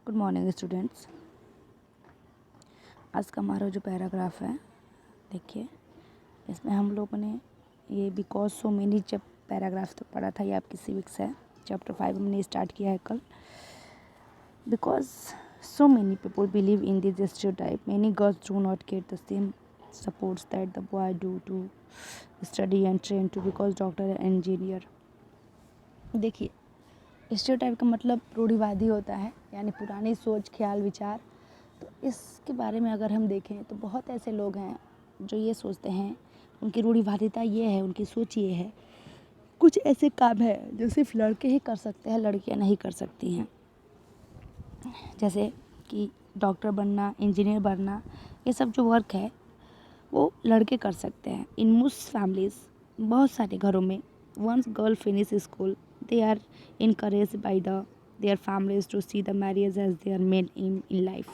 Good morning students. आज का हमारा जो पैराग्राफ है, देखिए इसमें हम लोगों ने ये बिकॉज सो मेनी जब पैराग्राफ तो पढ़ा था, ये आपकी सिविक्स है, चैप्टर 5 हमने स्टार्ट किया है कल। Because so many people believe in this stereotype, many girls do not get the same supports that the boy do to study and train to because doctor and engineer. देखिए, stereotype का मतलब रूढ़िवादी होता है, यानी पुरानी सोच, ख्याल, विचार। तो इसके बारे में अगर हम देखें तो बहुत ऐसे लोग हैं जो ये सोचते हैं, उनकी रूढ़िवादिता ये है, उनकी सोच ये है, कुछ ऐसे काम है जो सिर्फ लड़के ही कर सकते हैं, लड़कियां नहीं कर सकती हैं। जैसे कि डॉक्टर बनना, इंजीनियर बनना, ये सब जो वर्क है वो लड़के कर सकते हैं। इन मोस्ट फैमिलीज, बहुत सारे घरों में, once girl finish school they are encouraged by their families to see the marriage as their main aim in life।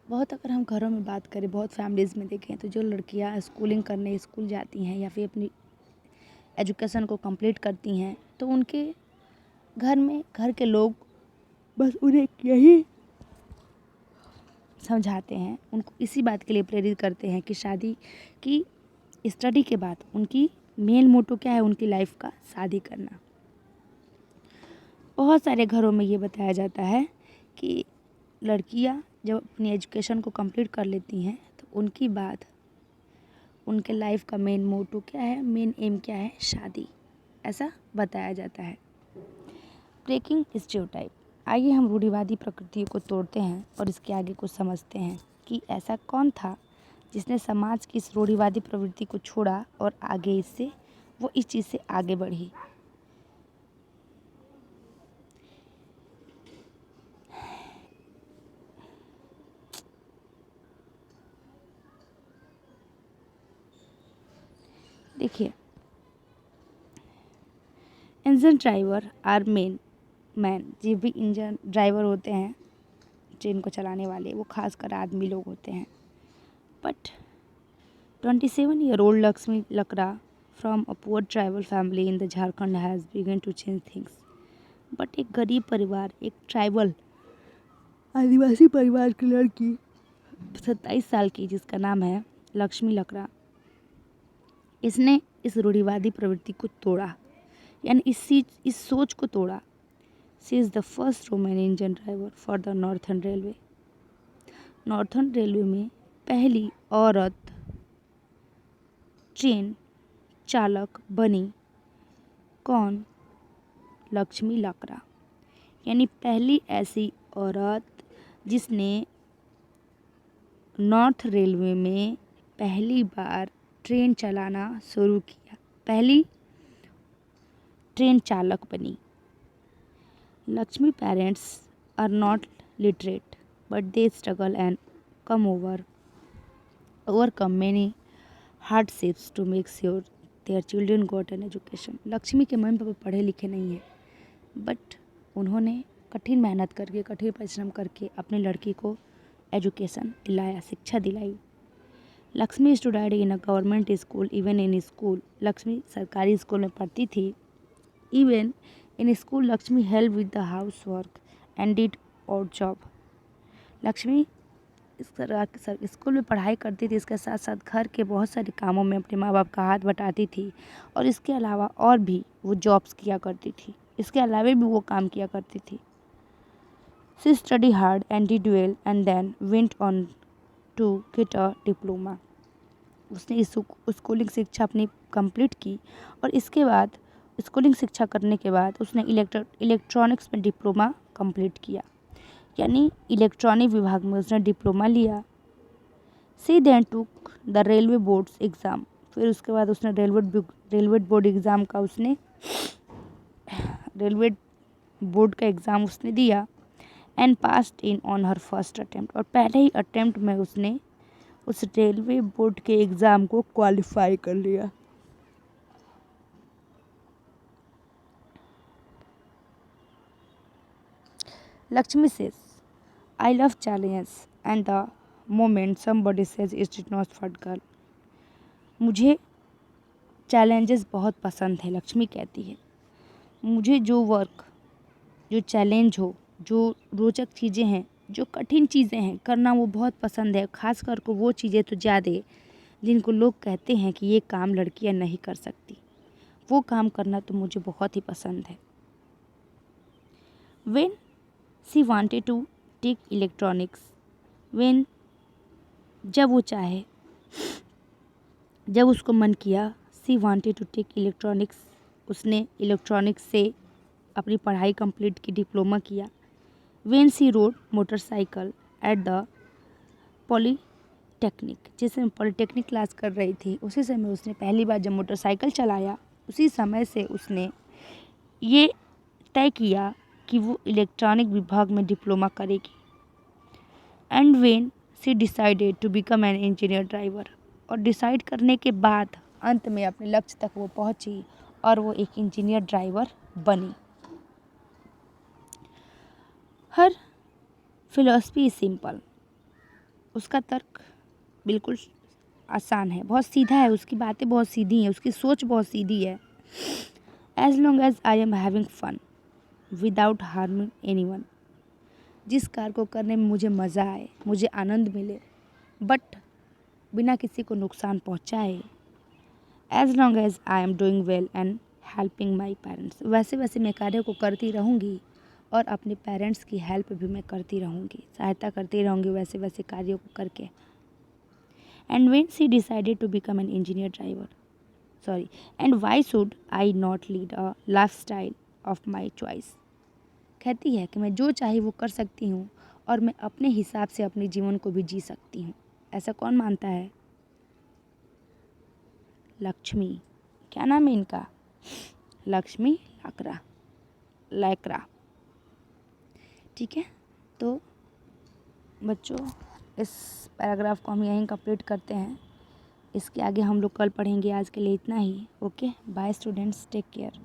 बहुत अगर हम घरों में बात करें, बहुत फैमिलीज़ में देखें तो जो लड़कियां स्कूलिंग करने स्कूल जाती हैं या फिर अपनी एजुकेशन को कंप्लीट करती हैं, तो उनके घर में घर के लोग बस उन्हें यही समझाते हैं, उनको इसी बात के लिए प्रेरित करते हैं कि शादी की स्टडी के बाद उनकी मेन मोटो क्या है, उनकी लाइफ का शादी करना। बहुत सारे घरों में ये बताया जाता है कि लड़कियां जब अपनी एजुकेशन को कंप्लीट कर लेती हैं तो उनकी बाद उनके लाइफ का मेन मोटो क्या है, मेन एम क्या है, शादी, ऐसा बताया जाता है। Breaking stereotype. आइए हम रूढ़िवादी प्रकृतियों को तोड़ते हैं और इसके आगे कुछ समझते हैं कि ऐसा कौन था जिसने समाज की इस रूढ़िवादी प्रवृत्ति को छोड़ा और आगे इससे वो इस चीज़ से आगे बढ़ी। देखिए, इंजन ड्राइवर आर मैन, जो भी इंजन ड्राइवर होते हैं, ट्रेन को चलाने वाले, वो खासकर आदमी लोग होते हैं। But 27-year-old Lakshmi Lakra from a poor tribal family in the Jharkhand has begun to change things. But एक गरीब परिवार, एक ट्राइबल आदिवासी परिवार की लड़की 27 साल की, जिसका नाम है लक्ष्मी लकड़ा, इसने इस रूढ़िवादी प्रवृत्ति को तोड़ा, यानी इस सोच को तोड़ा। She is the first women engine driver for the northern railway. Northern railway में पहली औरत ट्रेन चालक बनी। कौन? लक्ष्मी लकड़ा, यानी पहली ऐसी औरत जिसने नॉर्थ रेलवे में पहली बार ट्रेन चलाना शुरू किया, पहली ट्रेन चालक बनी। Lakshmi parents are not literate but they struggle and overcome many hardships to make sure their children got an education। Lakshmi के मम्मी पापा पढ़े लिखे नहीं हैं, बट उन्होंने कठिन मेहनत करके, कठिन परिश्रम करके अपनी लड़की को एजुकेशन दिलाया, शिक्षा दिलाई। Lakshmi student in a government school even in school. Lakshmi सरकारी स्कूल में पढ़ती थी। Even in school Lakshmi help with the house work and did odd job. Lakshmi school में पढ़ाई करती थी, इसके साथ साथ घर के बहुत सारे कामों में अपने माँ बाप का हाथ बटाती थी, और इसके अलावा और भी वो जॉब्स किया करती थी, इसके अलावा भी वो काम किया करती थी। She study hard and did well and then went on to get a diploma. उसने इस स्कूलिंग शिक्षा अपनी कंप्लीट की, और इसके बाद स्कूलिंग शिक्षा करने के बाद उसने इलेक्ट्रॉनिक्स में डिप्लोमा कंप्लीट किया, यानी इलेक्ट्रॉनिक विभाग में उसने डिप्लोमा लिया। She then took the railway boards exam. फिर उसके बाद उसने रेलवे बोर्ड एग्ज़ाम का रेलवे बोर्ड का एग्ज़ाम उसने दिया and passed it on her first attempt. और पहले ही अटेम्प्ट में उसने उस रेलवे बोर्ड के एग्ज़ाम को क्वालिफाई कर लिया। Lakshmi says, I love challenges and the moment somebody says it is not for girl। मुझे चैलेंजेस बहुत पसंद है, लक्ष्मी कहती है। मुझे जो चैलेंज हो, जो रोचक चीज़ें हैं, जो कठिन चीज़ें हैं करना वो बहुत पसंद है, खासकर को वो चीज़ें तो ज़्यादा जिनको लोग कहते हैं कि ये काम लड़कियां नहीं कर सकती, वो काम करना तो मुझे बहुत ही पसंद है। When she wanted to take electronics, when जब वो चाहे, जब उसको मन किया, she wanted to take electronics, उसने इलेक्ट्रॉनिक्स से अपनी पढ़ाई कंप्लीट की, डिप्लोमा किया। When she rode motorcycle at the polytechnic, जिस समय पॉलीटेक्निक क्लास कर रही थी उसी समय उसने पहली बार जब मोटरसाइकिल चलाया, उसी समय से उसने ये तय किया कि वो इलेक्ट्रॉनिक विभाग में डिप्लोमा करेगी। And when she decided to become an engineer driver, और डिसाइड करने के बाद अंत में अपने लक्ष्य तक वो पहुंची और वो एक इंजीनियर ड्राइवर बनी। हर फिलॉसफी इज सिंपल, उसका तर्क बिल्कुल आसान है, बहुत सीधा है, उसकी बातें बहुत सीधी हैं, उसकी सोच बहुत सीधी है। As long as I am having fun without harming anyone, जिस कार्य को करने में मुझे मज़ा आए, मुझे आनंद मिले, बट बिना किसी को नुकसान पहुंचाए। As long as I am doing well and helping my parents, वैसे वैसे मैं कार्य को करती रहूँगी और अपने पेरेंट्स की हेल्प भी मैं करती रहूँगी, सहायता करती रहूँगी वैसे वैसे कार्यों को करके। And when she decided to become an engineer driver, sorry, and why should I not lead a life style of my choice, कहती है कि मैं जो चाहे वो कर सकती हूँ और मैं अपने हिसाब से अपने जीवन को भी जी सकती हूँ। ऐसा कौन मानता है? लक्ष्मी, क्या नाम है इनका? लक्ष्मी लैक्रा। ठीक है, तो बच्चों इस पैराग्राफ को हम यहीं कंप्लीट करते हैं, इसके आगे हम लोग कल पढ़ेंगे। आज के लिए इतना ही। Okay, bye students, take care.